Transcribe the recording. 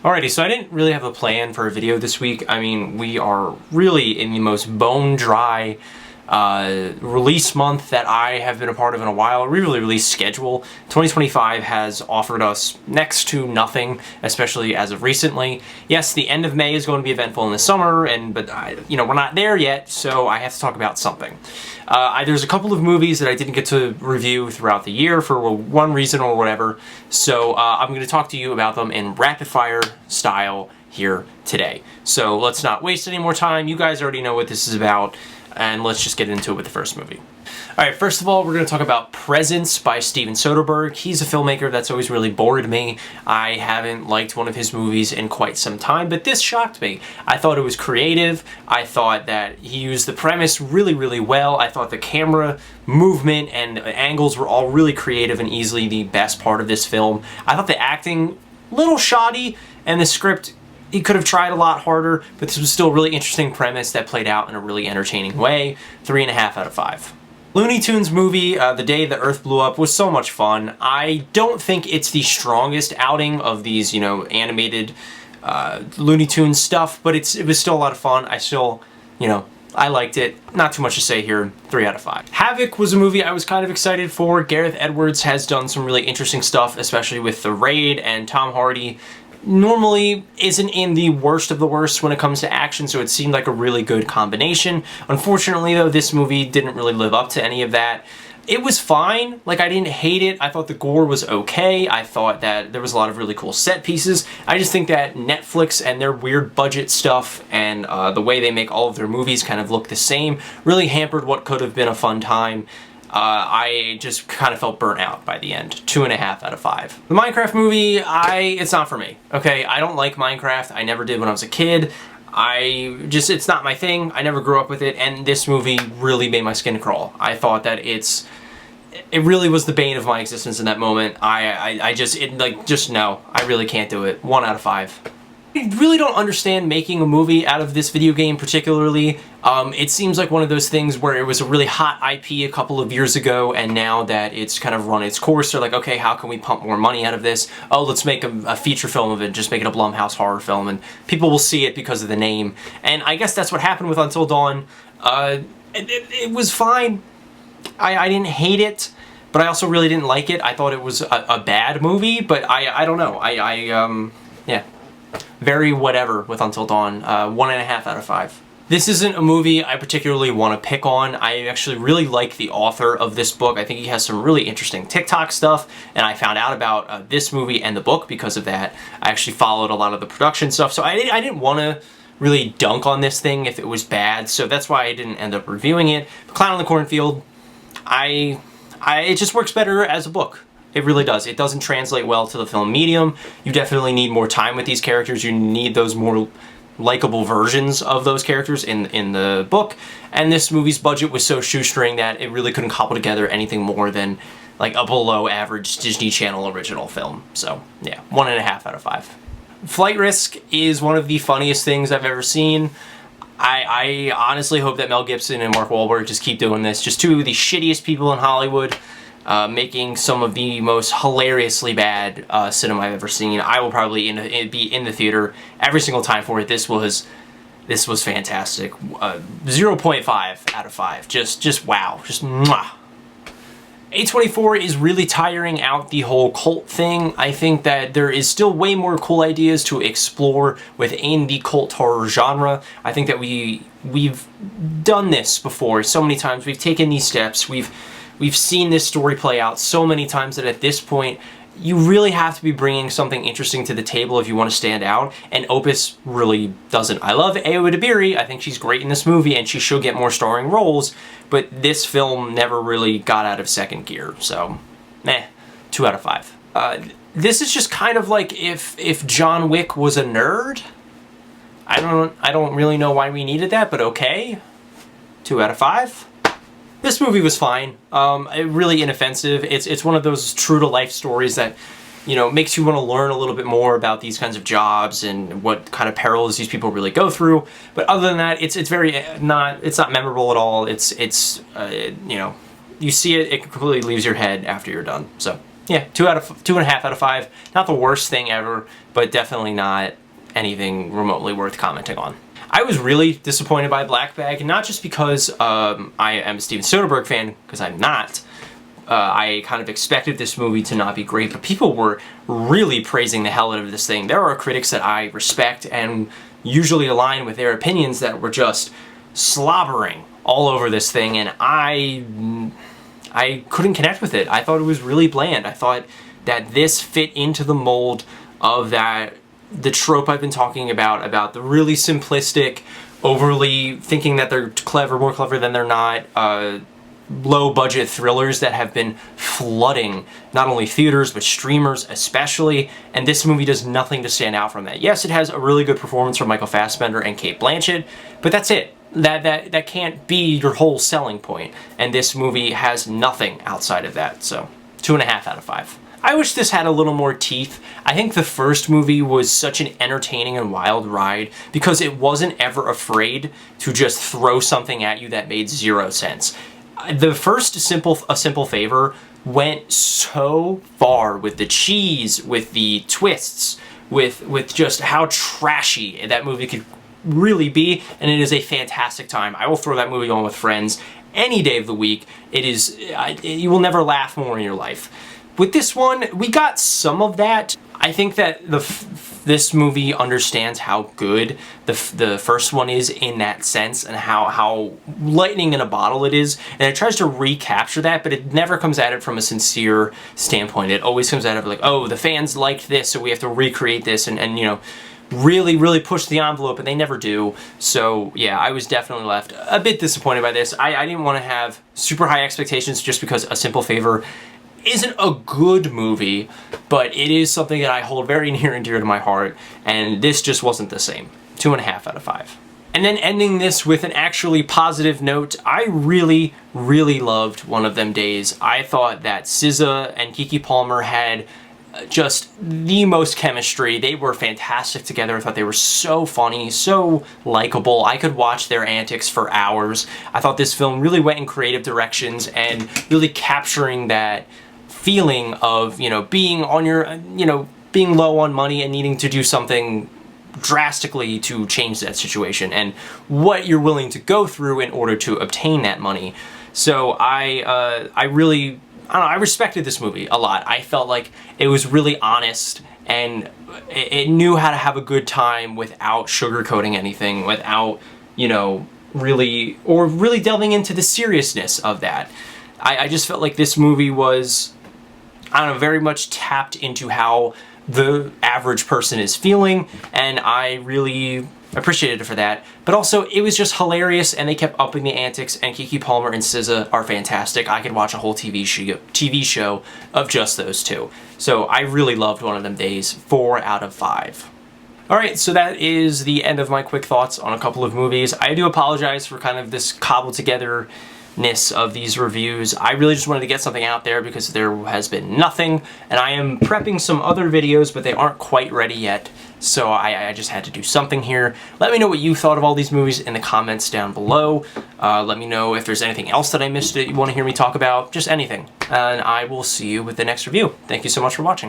Alrighty, so I didn't really have a plan for a video this week. I mean, we are really in the most bone-dry release month that I have been a part of in a while. Really release schedule. 2025 has offered us next to nothing, especially as of recently. Yes, the end of May is going to be eventful in the summer, but we're not there yet, so I have to talk about something. There's a couple of movies that I didn't get to review throughout the year for one reason or whatever, so I'm going to talk to you about them in rapid-fire style here today. So let's not waste any more time. You guys already know what this is about, and let's just get into it with the first movie. Alright, first of all, we're going to talk about Presence by Steven Soderbergh. He's a filmmaker that's always really bored me. I haven't liked one of his movies in quite some time, but this shocked me. I thought it was creative. I thought that he used the premise really, really well. I thought the camera movement and angles were all really creative and easily the best part of this film. I thought the acting, a little shoddy, and the script, he could have tried a lot harder, but this was still a really interesting premise that played out in a really entertaining way. 3.5 out of 5. Looney Tunes movie, The Day the Earth Blew Up, was so much fun. I don't think it's the strongest outing of these, animated Looney Tunes stuff, but it was still a lot of fun. I liked it. Not too much to say here. 3 out of 5. Havoc was a movie I was kind of excited for. Gareth Edwards has done some really interesting stuff, especially with The Raid, and Tom Hardy normally isn't in the worst of the worst when it comes to action, so it seemed like a really good combination. Unfortunately, though, this movie didn't really live up to any of that. It was fine. I didn't hate it. I thought the gore was okay. I thought that there was a lot of really cool set pieces. I just think that Netflix and their weird budget stuff and the way they make all of their movies kind of look the same really hampered what could have been a fun time. I just kind of felt burnt out by the end. 2.5 out of 5. The Minecraft movie, it's not for me. Okay, I don't like Minecraft. I never did when I was a kid. It's not my thing. I never grew up with it, and this movie really made my skin crawl. I thought that it really was the bane of my existence in that moment. No, I really can't do it. 1 out of 5. I really don't understand making a movie out of this video game particularly. It seems like one of those things where it was a really hot IP a couple of years ago, and now that it's kind of run its course, they're like, okay, how can we pump more money out of this? Oh, let's make a feature film of it, just make it a Blumhouse horror film, and people will see it because of the name. And I guess that's what happened with Until Dawn. It was fine. I didn't hate it, but I also really didn't like it. I thought it was a bad movie, but I don't know. Yeah. Very whatever with Until Dawn. 1.5 out of 5. This isn't a movie I particularly want to pick on. I actually really like the author of this book. I think he has some really interesting TikTok stuff, and I found out about this movie and the book because of that. I actually followed a lot of the production stuff, so I didn't want to really dunk on this thing if it was bad, so that's why I didn't end up reviewing it. Clown in the Cornfield, it just works better as a book. It really does. It doesn't translate well to the film medium. You definitely need more time with these characters. You need those more likable versions of those characters in the book. And this movie's budget was so shoestring that it really couldn't cobble together anything more than like a below average Disney Channel original film. So yeah, 1.5 out of 5. Flight Risk is one of the funniest things I've ever seen. I honestly hope that Mel Gibson and Mark Wahlberg just keep doing this. Just two of the shittiest people in Hollywood. Making some of the most hilariously bad cinema I've ever seen. I will probably be in the theater every single time for it. This was fantastic. 0.5 out of 5. Just wow. Just mwah. A24 is really tiring out the whole cult thing. I think that there is still way more cool ideas to explore within the cult horror genre. I think that we've done this before so many times. We've taken these steps. We've seen this story play out so many times that at this point, you really have to be bringing something interesting to the table if you want to stand out, and Opus really doesn't. I love Ayo Edebiri. I think she's great in this movie, and she should get more starring roles, but this film never really got out of second gear, so 2 out of 5. This is just kind of like if John Wick was a nerd. I don't really know why we needed that, but okay. 2 out of 5. This movie was fine. Really inoffensive. It's one of those true-to-life stories that, makes you want to learn a little bit more about these kinds of jobs and what kind of perils these people really go through. But other than that, it's not memorable at all. You see it, it completely leaves your head after you're done. So yeah, 2.5 out of 5. Not the worst thing ever, but definitely not anything remotely worth commenting on. I was really disappointed by Black Bag, not just because I am a Steven Soderbergh fan, because I'm not. I kind of expected this movie to not be great, but people were really praising the hell out of this thing. There are critics that I respect and usually align with their opinions that were just slobbering all over this thing, and I couldn't connect with it. I thought it was really bland. I thought that this fit into the mold of the trope I've been talking about the really simplistic, overly thinking that they're clever, more clever than they're not, low-budget thrillers that have been flooding not only theaters, but streamers especially, and this movie does nothing to stand out from that. Yes, it has a really good performance from Michael Fassbender and Cate Blanchett, but that's it. That can't be your whole selling point, and this movie has nothing outside of that, so 2.5 out of 5. I wish this had a little more teeth. I think the first movie was such an entertaining and wild ride because it wasn't ever afraid to just throw something at you that made zero sense. The first A Simple Favor went so far with the cheese, with the twists, with just how trashy that movie could really be, and it is a fantastic time. I will throw that movie on with friends any day of the week. It is, you will never laugh more in your life. With this one, we got some of that. I think that this movie understands how good the first one is in that sense, and how lightning in a bottle it is, and it tries to recapture that, but it never comes at it from a sincere standpoint. It always comes at it like, oh, the fans liked this, so we have to recreate this, and you know, really push the envelope, and they never do. So yeah, I was definitely left a bit disappointed by this. I didn't want to have super high expectations just because A Simple Favor isn't a good movie, but it is something that I hold very near and dear to my heart, and this just wasn't the same. 2.5 out of 5. And then ending this with an actually positive note, I really loved One of Them Days. I thought that SZA and Keke Palmer had just the most chemistry. They were fantastic together. I thought they were so funny, so likable. I could watch their antics for hours. I thought this film really went in creative directions and really capturing that feeling of, you know, being on your, you know, being low on money and needing to do something drastically to change that situation, and what you're willing to go through in order to obtain that money. So I really, I don't know, I respected this movie a lot. I felt like it was really honest, and it knew how to have a good time without sugarcoating anything, without, you know, really delving into the seriousness of that. I just felt like this movie was, I don't know, very much tapped into how the average person is feeling, and I really appreciated it for that. But also, it was just hilarious, and they kept upping the antics, and Keke Palmer and SZA are fantastic. I could watch a whole TV show of just those two. So I really loved One of Them Days. 4 out of 5. Alright, so that is the end of my quick thoughts on a couple of movies. I do apologize for kind of this cobbled together of these reviews. I really just wanted to get something out there because there has been nothing, and I am prepping some other videos, but they aren't quite ready yet, so I just had to do something here. Let me know what you thought of all these movies in the comments down below. Let me know if there's anything else that I missed that you want to hear me talk about, just anything, and I will see you with the next review. Thank you so much for watching.